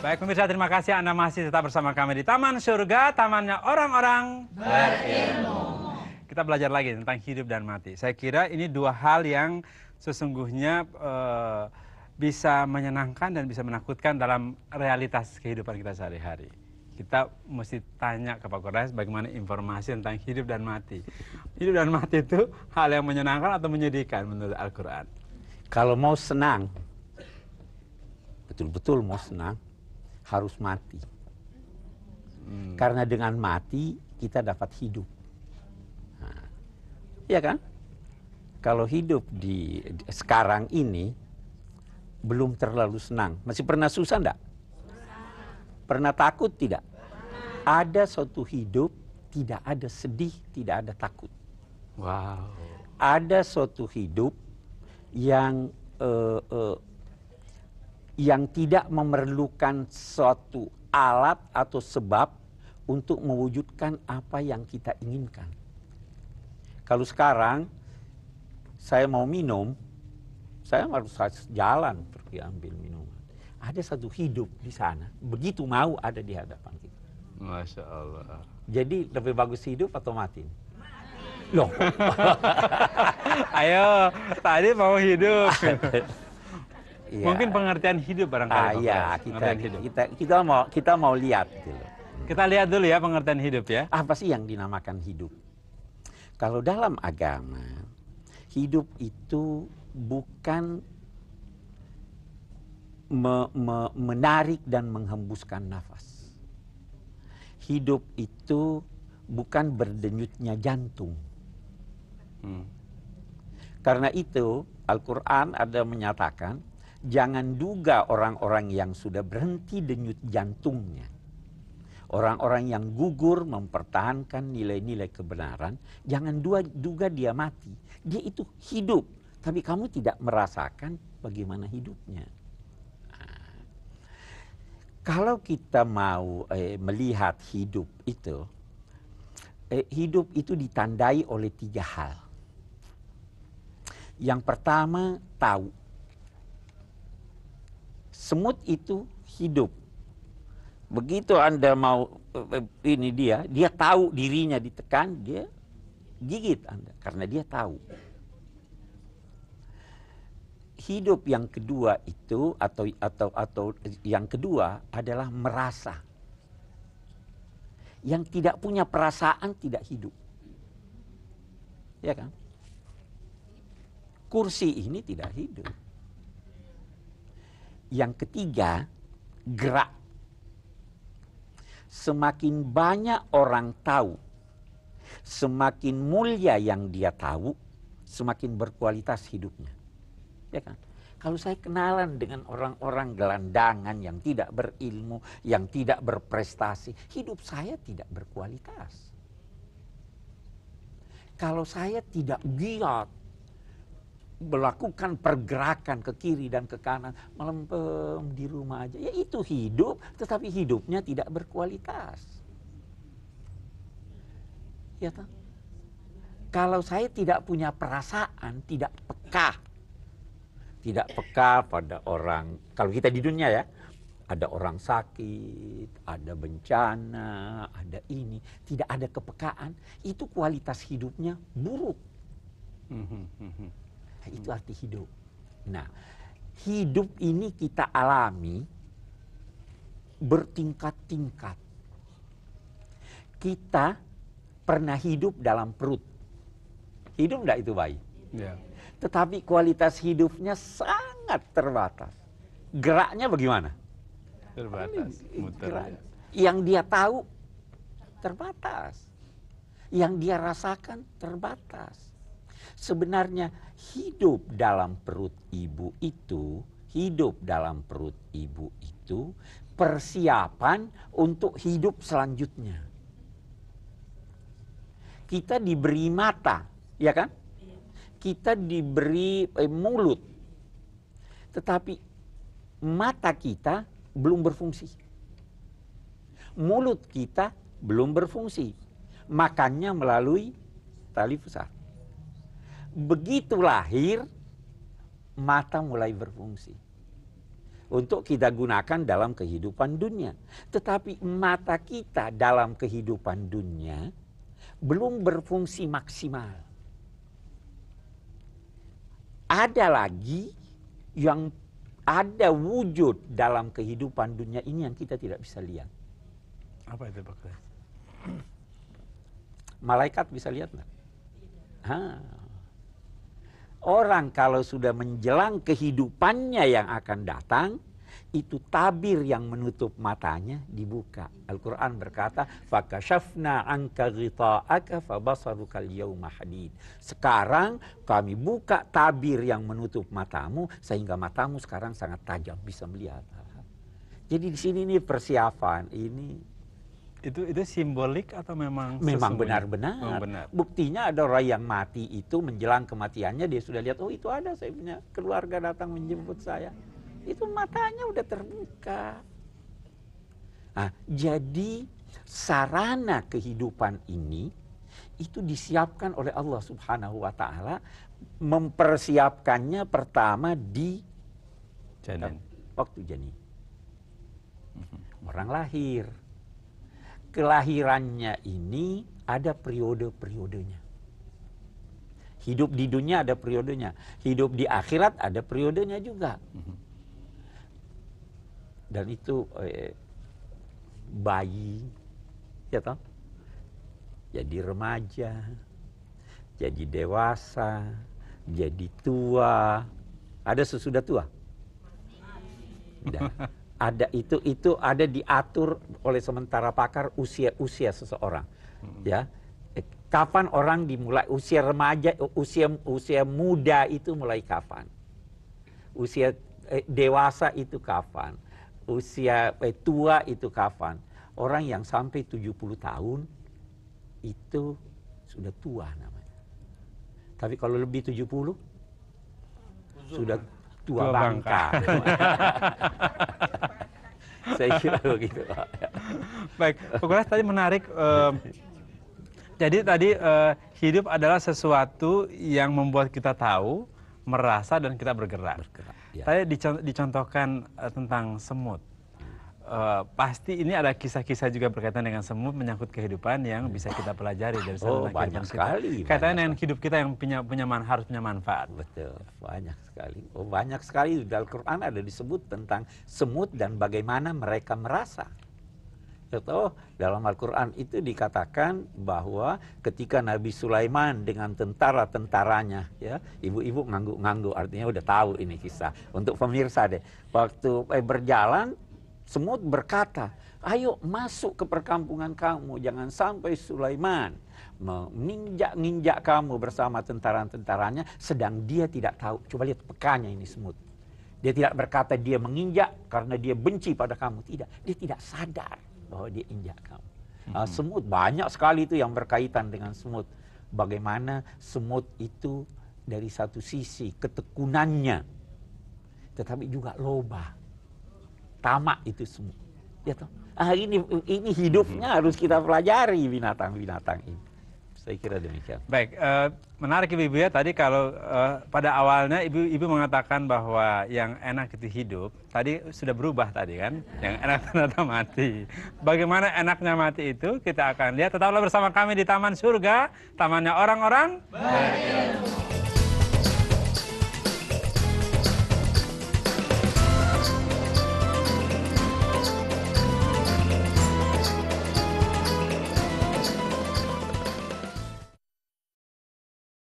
Baik pemirsa, terima kasih Anda masih tetap bersama kami di Taman Surga, tamannya orang-orang berilmu. Kita belajar lagi tentang hidup dan mati. Saya kira ini dua hal yang sesungguhnya bisa menyenangkan dan bisa menakutkan dalam realitas kehidupan kita sehari-hari. Kita mesti tanya ke Pak Kodes bagaimana informasi tentang hidup dan mati. Hidup dan mati itu hal yang menyenangkan atau menyedihkan menurut Al-Quran? Kalau mau senang, betul-betul mau senang, harus mati. Karena dengan mati kita dapat hidup. Nah, iya kan? Kalau hidup di sekarang ini belum terlalu senang. Masih pernah susah enggak? Pernah takut tidak? Ada suatu hidup tidak ada sedih, tidak ada takut. Wow. Ada suatu hidup yang tidak memerlukan suatu alat atau sebab untuk mewujudkan apa yang kita inginkan. Kalau sekarang saya mau minum, saya harus jalan pergi ambil minuman. Ada satu hidup di sana, begitu mau ada di hadapan kita. Masya Allah. Jadi lebih bagus hidup atau mati? Loh. Ayo, tadi mau hidup. Ya. Mungkin pengertian hidup barangkali. Ya, kita mau lihat dulu. Kita lihat dulu ya pengertian hidup ya. Apa sih yang dinamakan hidup? Kalau dalam agama, hidup itu bukan menarik dan menghembuskan nafas. Hidup itu bukan berdenyutnya jantung. Karena itu Al-Quran ada menyatakan, jangan duga orang-orang yang sudah berhenti denyut jantungnya. Orang-orang yang gugur mempertahankan nilai-nilai kebenaran, jangan duga dia mati. Dia itu hidup, tapi kamu tidak merasakan bagaimana hidupnya. Kalau kita mau melihat hidup itu ditandai oleh 3 hal. Yang pertama, tahu. Semut itu hidup. Begitu Anda mau dia tahu dirinya ditekan, dia gigit Anda karena dia tahu. Hidup yang kedua itu atau yang kedua adalah merasa. Yang tidak punya perasaan tidak hidup. Ya kan? Kursi ini tidak hidup. Yang ketiga, gerak. Semakin banyak orang tahu, semakin mulia yang dia tahu, semakin berkualitas hidupnya. Ya kan? Kalau saya kenalan dengan orang-orang gelandangan yang tidak berilmu, yang tidak berprestasi, hidup saya tidak berkualitas. Kalau saya tidak giat melakukan pergerakan ke kiri dan ke kanan, melempem di rumah aja, ya itu hidup, tetapi hidupnya tidak berkualitas. Ya toh? Kalau saya tidak punya perasaan, tidak peka pada orang, kalau kita di dunia ya, ada orang sakit, ada bencana, ada ini, tidak ada kepekaan, itu kualitas hidupnya buruk. Itu arti hidup. Nah, hidup ini kita alami bertingkat-tingkat. Kita pernah hidup dalam perut. Hidup enggak itu bayi? Ya. Tetapi kualitas hidupnya sangat terbatas. Geraknya bagaimana? Terbatas. Muter. Yang dia tahu terbatas. Yang dia rasakan terbatas. Sebenarnya hidup dalam perut ibu itu persiapan untuk hidup selanjutnya. Kita diberi mata, ya kan? Kita diberi mulut, tetapi mata kita belum berfungsi. Mulut kita belum berfungsi. Makannya melalui tali pusar. Begitu lahir, mata mulai berfungsi. untuk kita gunakan dalam kehidupan dunia. Tetapi mata kita dalam kehidupan dunia belum berfungsi maksimal. Ada lagi yang ada wujud dalam kehidupan dunia ini yang kita tidak bisa lihat. Apa itu Pak? Malaikat bisa lihat nggak? Orang kalau sudah menjelang kehidupannya yang akan datang, itu tabir yang menutup matanya dibuka. Al-Quran berkata, "Fakashafna anka ghita'aka fabasaruka al-yawma hadid." Sekarang kami buka tabir yang menutup matamu, sehingga matamu sekarang sangat tajam, bisa melihat. Jadi di sini nih persiapan ini. Itu simbolik atau memang benar-benar. benar? Buktinya ada orang yang mati itu menjelang kematiannya dia sudah lihat, oh itu ada saya punya keluarga datang menjemput saya. Itu matanya udah terbuka. Nah, jadi sarana kehidupan ini itu disiapkan oleh Allah Subhanahu wa taala, mempersiapkannya pertama di Janin. Waktu janin. Orang lahir. Kelahirannya ini ada periode-periodenya. Hidup di dunia ada periodenya. Hidup di akhirat ada periodenya juga. Dan itu bayi, ya toh? Jadi remaja, jadi dewasa, jadi tua. Ada sesudah tua? Tidak. Ada itu ada diatur oleh sementara pakar usia seseorang. Ya. Kapan orang dimulai usia remaja, usia muda itu mulai kapan? Usia dewasa itu kapan? Usia tua itu kapan? Orang yang sampai 70 tahun itu sudah tua namanya. Tapi kalau lebih 70 sudah tua bangka. Saya kira begitu. Baik, Pak Kulas tadi menarik. Jadi tadi hidup adalah sesuatu yang membuat kita tahu, merasa, dan kita bergerak. Ya. Tadi dicontohkan tentang semut. Pasti ini ada kisah-kisah juga berkaitan dengan semut menyangkut kehidupan yang bisa kita pelajari dari Oh, banyak sekali. Kaitannya dengan hidup kita yang harus punya manfaat. Betul, banyak sekali. Oh, banyak sekali. Dalam Quran ada disebut tentang semut dan bagaimana mereka merasa. Contoh, dalam Al-Quran itu dikatakan bahwa ketika Nabi Sulaiman dengan tentara-tentaranya, ya, ibu-ibu ngangguk-ngangguk, artinya udah tahu ini kisah. Untuk pemirsa deh, waktu berjalan, semut berkata, ayo masuk ke perkampungan kamu, jangan sampai Sulaiman menginjak-injak kamu bersama tentara-tentaranya, sedang dia tidak tahu. Coba lihat pekanya ini semut. Dia tidak berkata dia menginjak karena dia benci pada kamu. Tidak, dia tidak sadar bahwa dia injak kamu. Semut banyak sekali itu yang berkaitan dengan semut. Bagaimana semut itu dari satu sisi ketekunannya, tetapi juga loba. Tamak itu semua. Ya toh? Ini hidupnya harus kita pelajari binatang-binatang ini. Saya kira demikian. Baik, menarik Ibu ya. Tadi kalau pada awalnya Ibu mengatakan bahwa yang enak itu hidup. Tadi sudah berubah tadi kan. Yang enak ternyata mati. Bagaimana enaknya mati itu kita akan lihat. Tetaplah bersama kami di Taman Surga. Tamannya orang-orang berilmu.